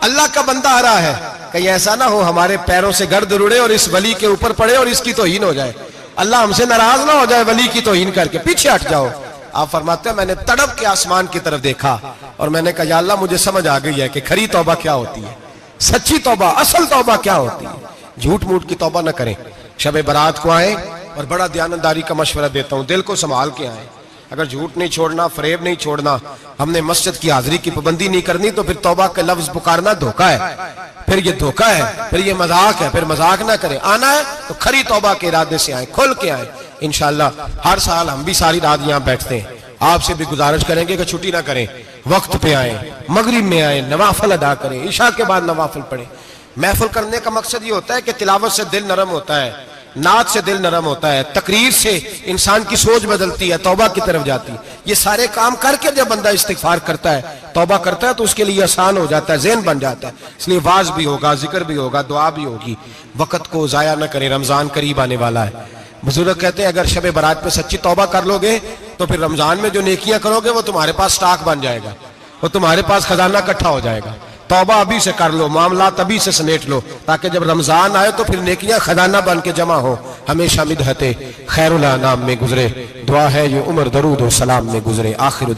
अल्लाह का बंदा आ रहा है, कहीं ऐसा ना हो हमारे पैरों से गर्द उड़े और इस वली के ऊपर पड़े और इसकी तौहीन हो जाए, अल्लाह हमसे नाराज ना हो जाए वली की तौहीन करके, पीछे हट जाओ। आप फरमाते हैं मैंने तड़प के आसमान की तरफ देखा और मैंने कहा या अल्लाह मुझे समझ आ गई है कि खरी तौबा क्या होती है, सच्ची तौबा, असल तौबा क्या होती है। झूठ मूठ की तौबा न करें। शब बारात को आए और बड़ा दयानतदारी का मशवरा देता हूं, दिल को संभाल के आए। अगर झूठ नहीं छोड़ना, फरेब नहीं छोड़ना, हमने मस्जिद की हाजिरी की पाबंदी नहीं करनी तो फिर तौबा के लफ्ज पुकारना धोखा है, फिर ये धोखा है, फिर ये मजाक है, फिर मजाक ना करें। आना है तो खरी तौबा के इरादे से आए, खुल के आए। इंशाअल्लाह हर साल हम भी सारी रात यहाँ बैठते हैं, आपसे भी गुजारिश करेंगे कि छुट्टी ना करें, वक्त पे आए, मगरिब में आए, नवाफिल अदा करें, इशा के बाद नवाफिल पढ़े। महफिल करने का मकसद ये होता है कि तिलावत से दिल नरम होता है, नात से दिल नरम होता है, तकरीर से इंसान की सोच बदलती है, तौबा की तरफ जाती है। ये सारे काम करके जब बंदा इस्तिगफार करता है, तौबा करता है, तो उसके लिए आसान हो जाता है, ज़हन बन जाता है। इसलिए वाज भी होगा, जिक्र भी होगा, दुआ भी होगी। वक्त को जाया न करें, रमजान करीब आने वाला है। बुजुर्ग कहते हैं अगर शब बारात पे सच्ची तौबा कर लोगे तो फिर रमजान में जो नेकियां करोगे वो तुम्हारे पास स्टॉक बन जाएगा, वो तुम्हारे पास खजाना इकट्ठा हो जाएगा। तौबा अभी से कर लो, मामला तभी से समेट लो, ताकि जब रमजान आए तो फिर नेकियां खजाना बन के जमा हो। हमेशा मिदहते खैरुल अनाम में गुजरे, दुआ है ये उम्र दरूद और सलाम में गुजरे। आखिर